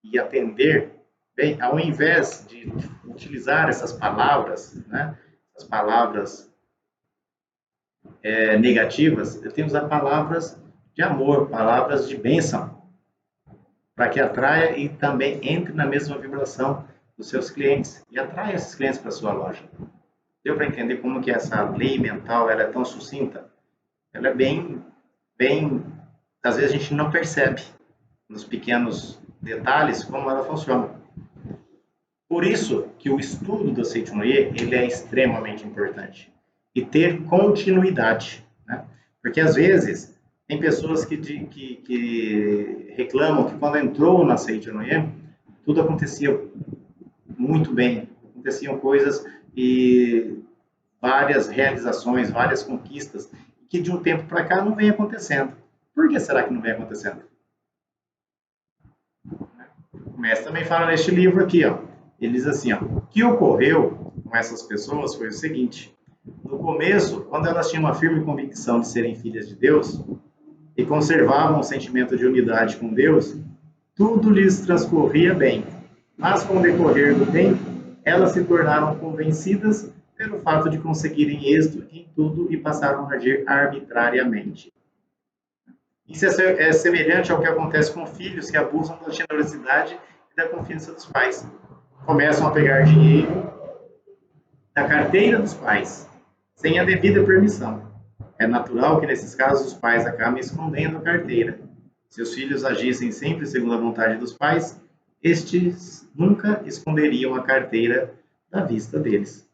e atender, bem, ao invés de utilizar essas palavras, né, as palavras negativas, eu tenho que usar palavras de amor, palavras de bênção, para que atraia e também entre na mesma vibração dos seus clientes e atraia esses clientes para a sua loja. Deu para entender como que essa lei mental ela é tão sucinta? Ela é bem, às vezes a gente não percebe nos pequenos detalhes como ela funciona. Por isso que o estudo do Seitonoye, ele é extremamente importante. E ter continuidade. Né? Porque às vezes tem pessoas que reclamam que quando entrou na Seitonoye, tudo acontecia muito bem. Aconteciam coisas e várias realizações, várias conquistas, que de um tempo para cá não vem acontecendo. Por que será que não vem acontecendo? O mestre também fala neste livro aqui, ó. Ele diz assim, ó, o que ocorreu com essas pessoas foi o seguinte: no começo, quando elas tinham uma firme convicção de serem filhas de Deus e conservavam um sentimento de unidade com Deus, tudo lhes transcorria bem. Mas com o decorrer do tempo, elas se tornaram convencidas pelo fato de conseguirem êxito em tudo e passaram a agir arbitrariamente. Isso é semelhante ao que acontece com filhos que abusam da generosidade e da confiança dos pais. Começam a pegar dinheiro da carteira dos pais, sem a devida permissão. É natural que, nesses casos, os pais acabem escondendo a carteira. Se os filhos agissem sempre segundo a vontade dos pais, estes nunca esconderiam a carteira da vista deles.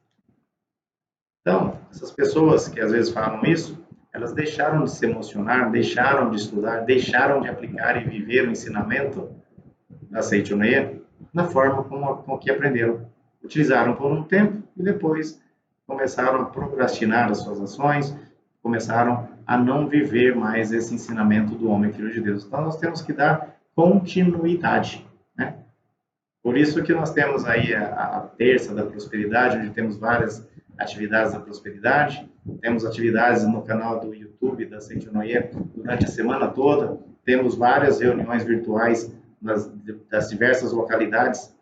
Então, essas pessoas que às vezes falam isso, elas deixaram de se emocionar, deixaram de estudar, deixaram de aplicar e viver o ensinamento da Seitonoye na forma com que aprenderam. Utilizaram por um tempo e depois começaram a procrastinar as suas ações, começaram a não viver mais esse ensinamento do homem filho de Deus. Então, nós temos que dar continuidade, né? Por isso que nós temos aí a terça da prosperidade, onde temos várias atividades da prosperidade, temos atividades no canal do YouTube da Seitonoye durante a semana toda, temos várias reuniões virtuais das diversas localidades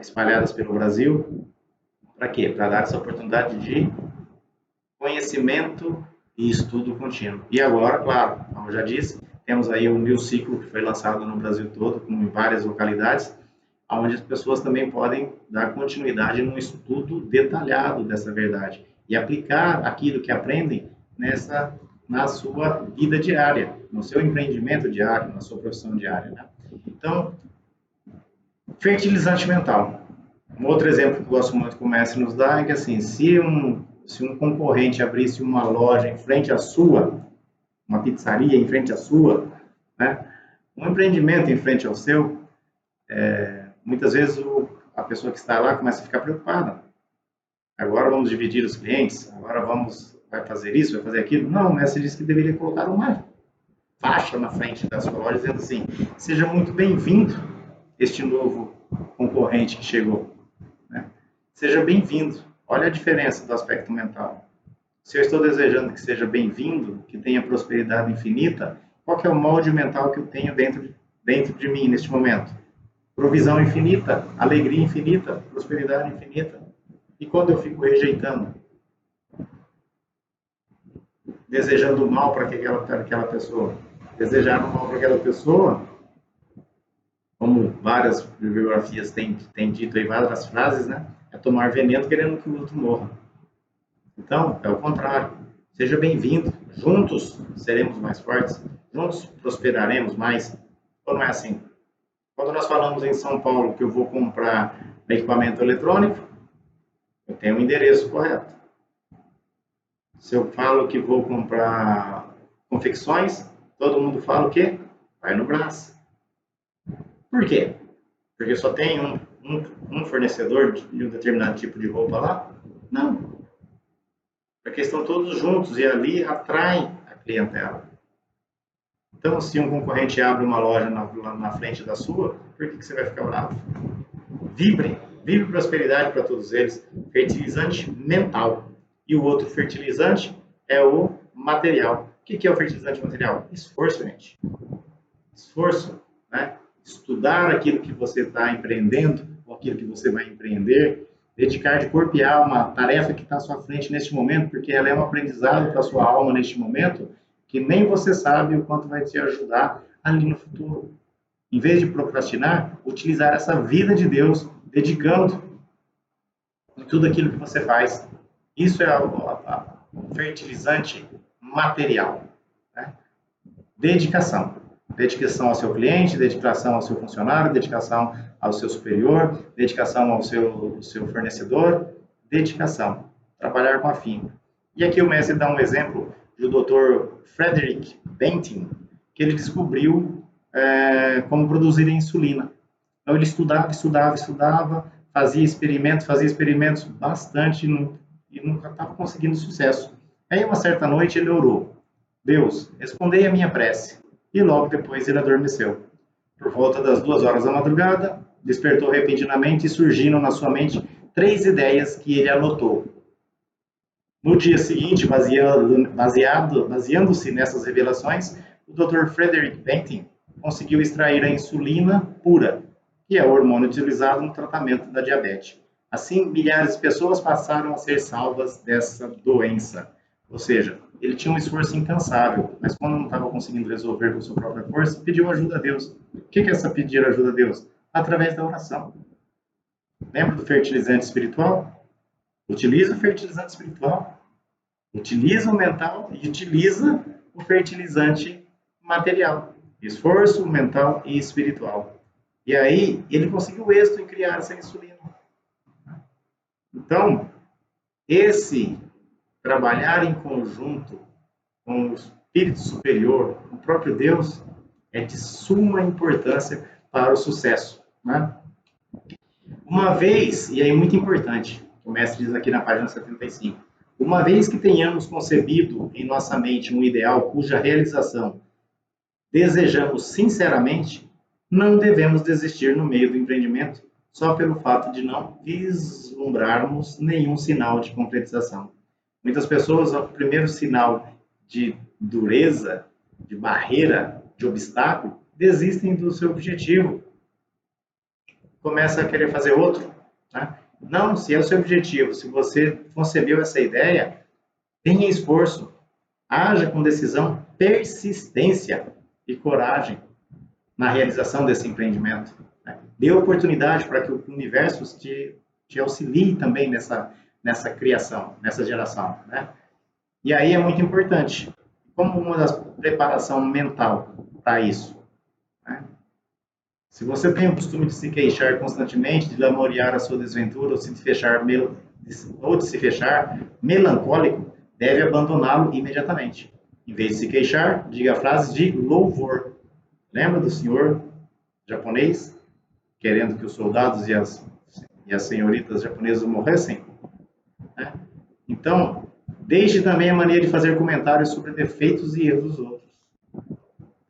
espalhadas pelo Brasil. Para quê? Para dar essa oportunidade de conhecimento e estudo contínuo. E agora, claro, como eu já disse, temos aí um new ciclo que foi lançado no Brasil todo, em várias localidades, onde as pessoas também podem dar continuidade num estudo detalhado dessa verdade e aplicar aquilo que aprendem na sua vida diária, no seu empreendimento diário, na sua profissão diária. Né? Então, fertilizante mental. Um outro exemplo que eu gosto muito que o mestre nos dá é que assim, se um concorrente abrisse uma loja em frente à sua, uma pizzaria em frente à sua, né? Um empreendimento em frente ao seu, muitas vezes a pessoa que está lá começa a ficar preocupada. Agora vamos dividir os clientes, agora vai fazer isso, vai fazer aquilo. Não, o mestre disse que deveria colocar uma faixa na frente da sua loja dizendo assim, seja muito bem-vindo este novo concorrente que chegou. Né? Seja bem-vindo. Olha a diferença do aspecto mental. Se eu estou desejando que seja bem-vindo, que tenha prosperidade infinita, qual que é o molde mental que eu tenho dentro de mim neste momento? Provisão infinita, alegria infinita, prosperidade infinita. E quando eu fico rejeitando, desejando o mal para aquela pessoa, desejar o mal para aquela pessoa, como várias biografias têm dito aí, várias frases, né? É tomar veneno querendo que o outro morra. Então, é o contrário. Seja bem-vindo. Juntos seremos mais fortes. Juntos prosperaremos mais. Ou não é assim? Quando nós falamos em São Paulo que eu vou comprar equipamento eletrônico, eu tenho o endereço correto. Se eu falo que vou comprar confecções, todo mundo fala o quê? Vai no Brás. Por quê? Porque só tem um fornecedor de um determinado tipo de roupa lá? Não. Porque estão todos juntos e ali atraem a clientela. Então, se um concorrente abre uma loja na frente da sua, por que você vai ficar bravo? Vibre prosperidade para todos eles. Fertilizante mental. E o outro fertilizante é o material. O que é o fertilizante material? Esforço, gente. Esforço, né? Estudar aquilo que você está empreendendo, ou aquilo que você vai empreender, dedicar de corpo e alma a tarefa que está à sua frente neste momento, porque ela é um aprendizado para a sua alma neste momento, que nem você sabe o quanto vai te ajudar ali no futuro. Em vez de procrastinar, utilizar essa vida de Deus, dedicando em tudo aquilo que você faz. Isso é o fertilizante material. Né? Dedicação. Dedicação ao seu cliente, dedicação ao seu funcionário, dedicação ao seu superior, dedicação ao seu fornecedor, dedicação. Trabalhar com afinco. E aqui o mestre dá um exemplo do Dr. Frederick Banting, que ele descobriu como produzir insulina. Então ele estudava, fazia experimentos bastante e nunca estava conseguindo sucesso. Aí uma certa noite ele orou: Deus, respondei a minha prece. E logo depois ele adormeceu. Por volta das 2 horas da madrugada, despertou repentinamente e surgiram na sua mente 3 ideias que ele anotou. No dia seguinte, baseando-se nessas revelações, o Dr. Frederick Banting conseguiu extrair a insulina pura, que é o hormônio utilizado no tratamento da diabetes. Assim, milhares de pessoas passaram a ser salvas dessa doença. Ou seja, ele tinha um esforço incansável, mas quando não estava conseguindo resolver com sua própria força, pediu ajuda a Deus. O que é essa pedir ajuda a Deus? Através da oração. Lembra do fertilizante espiritual? Utiliza o fertilizante espiritual, utiliza o mental e utiliza o fertilizante material. Esforço mental e espiritual. E aí, ele conseguiu êxito em criar essa insulina. Então, esse trabalhar em conjunto com o Espírito Superior, com o próprio Deus, é de suma importância para o sucesso. Né? Uma vez, e é muito importante, o mestre diz aqui na página 75, uma vez que tenhamos concebido em nossa mente um ideal cuja realização desejamos sinceramente, não devemos desistir no meio do empreendimento só pelo fato de não vislumbrarmos nenhum sinal de concretização. Muitas pessoas, ao primeiro sinal de dureza, de barreira, de obstáculo, desistem do seu objetivo. Começa a querer fazer outro. Né? Não, se é o seu objetivo, se você concebeu essa ideia, tenha esforço, haja com decisão, persistência e coragem na realização desse empreendimento. Né? Dê oportunidade para que o universo te auxilie também nessa criação, nessa geração. Né? E aí é muito importante, como uma das preparação mental para isso. Né? Se você tem o costume de se queixar constantemente, de lamorear a sua desventura, ou de se fechar melancólico, deve abandoná-lo imediatamente. Em vez de se queixar, diga frases de louvor. Lembra do senhor japonês querendo que os soldados e as senhoritas japonesas morressem? Né? Então, deixe também a mania de fazer comentários sobre defeitos e erros dos outros.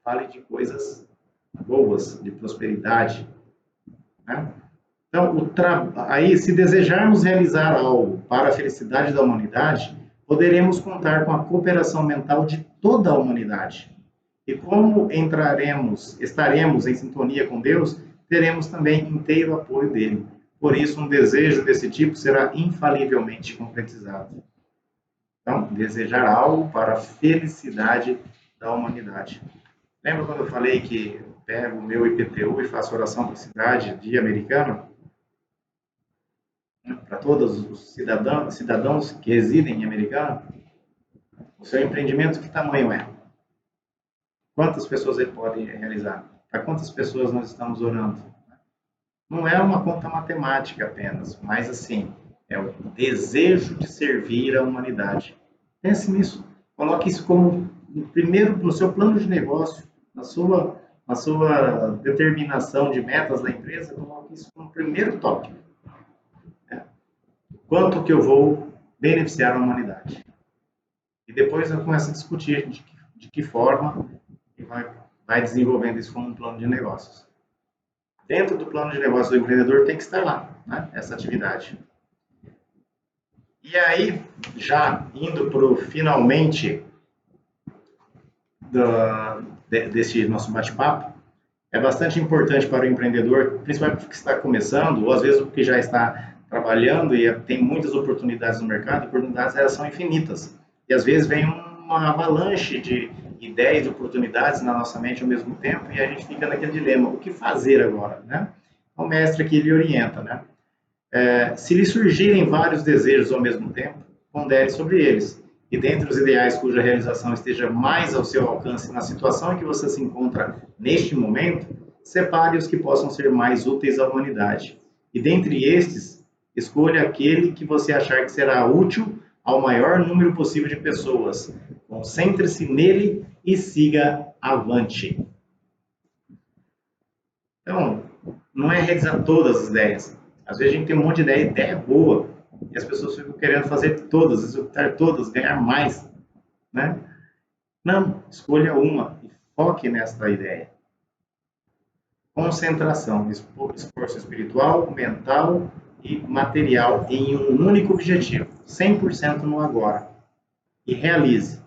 Fale de coisas boas, de prosperidade. Né? Então, aí, se desejarmos realizar algo para a felicidade da humanidade, poderemos contar com a cooperação mental de toda a humanidade. E como estaremos em sintonia com Deus, teremos também inteiro apoio dele. Por isso, um desejo desse tipo será infalivelmente concretizado. Então, desejar algo para a felicidade da humanidade. Lembra quando eu falei que eu pego o meu IPTU e faço oração para a cidade de Americana? Para todos os cidadãos que residem em Americana? O seu empreendimento, que tamanho é? Quantas pessoas ele pode realizar? Para quantas pessoas nós estamos orando? Não é uma conta matemática apenas, mas assim, é o desejo de servir a humanidade. Pense nisso. Coloque isso como primeiro no seu plano de negócio, na sua na sua determinação de metas da empresa, coloque isso como primeiro tópico. Quanto que eu vou beneficiar a humanidade? E depois eu começo a discutir de que forma e vai desenvolvendo isso como um plano de negócios. Dentro do plano de negócios do empreendedor tem que estar lá, né, essa atividade. E aí, já indo para o finalmente desse nosso bate-papo, é bastante importante para o empreendedor, principalmente porque está começando, ou às vezes porque já está trabalhando e tem muitas oportunidades no mercado, oportunidades elas são infinitas. E às vezes vem uma avalanche de ideias, de oportunidades na nossa mente ao mesmo tempo e a gente fica naquele dilema, o que fazer agora, né? O mestre aqui lhe orienta, né? Se lhe surgirem vários desejos ao mesmo tempo, pondere sobre eles. E dentre os ideais cuja realização esteja mais ao seu alcance na situação em que você se encontra neste momento, separe os que possam ser mais úteis à humanidade. E dentre estes, escolha aquele que você achar que será útil ao maior número possível de pessoas. Concentre-se nele e siga avante. Então, não é realizar todas as ideias. Às vezes a gente tem um monte de ideia boa, e as pessoas ficam querendo fazer todas, executar todas, ganhar mais, né? Não, escolha uma e foque nessa ideia. Concentração, esforço espiritual, mental e material em um único objetivo, 100% no agora. E realize.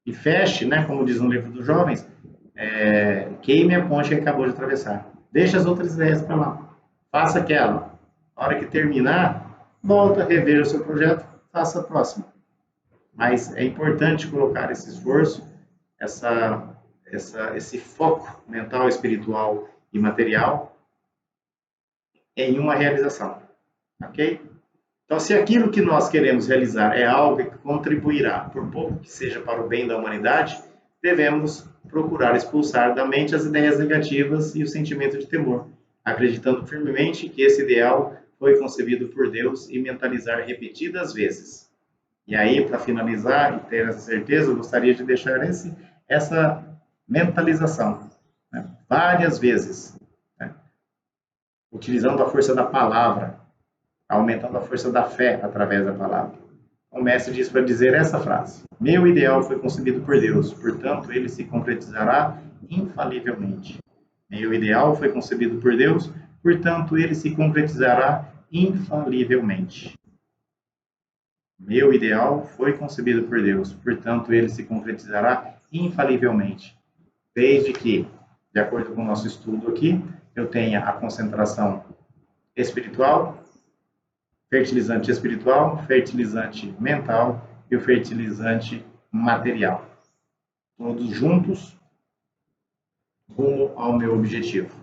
E feche, né, como diz no livro dos jovens, queime a ponte que acabou de atravessar. Deixe as outras ideias para lá. Faça aquela. Na hora que terminar, volta, reveja o seu projeto, faça a próxima. Mas é importante colocar esse esforço, esse foco mental, espiritual e material em uma realização. Ok? Então, se aquilo que nós queremos realizar é algo que contribuirá, por pouco que seja para o bem da humanidade, devemos procurar expulsar da mente as ideias negativas e o sentimento de temor, acreditando firmemente que esse ideal foi concebido por Deus e mentalizar repetidas vezes. E aí, para finalizar e ter essa certeza, eu gostaria de deixar essa mentalização, né, várias vezes, né, utilizando a força da palavra, aumentando a força da fé através da palavra. O mestre diz para dizer essa frase: meu ideal foi concebido por Deus, portanto ele se concretizará infalivelmente. Meu ideal foi concebido por Deus, portanto ele se concretizará infalivelmente. Meu ideal foi concebido por Deus, portanto ele se concretizará infalivelmente. Desde que, de acordo com o nosso estudo aqui, eu tenha a concentração espiritual, fertilizante espiritual, fertilizante mental e o fertilizante material. Todos juntos, rumo ao meu objetivo.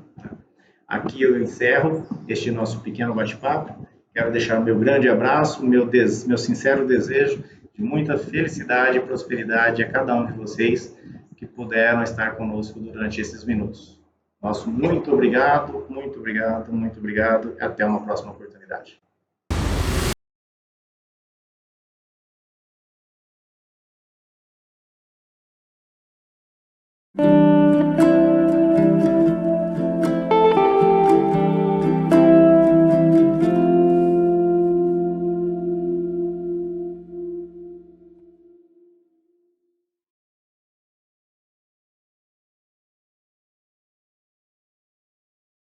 Aqui eu encerro este nosso pequeno bate-papo. Quero deixar o meu grande abraço, meu sincero desejo de muita felicidade e prosperidade a cada um de vocês que puderam estar conosco durante esses minutos. Nosso muito obrigado, muito obrigado, muito obrigado. Até uma próxima oportunidade.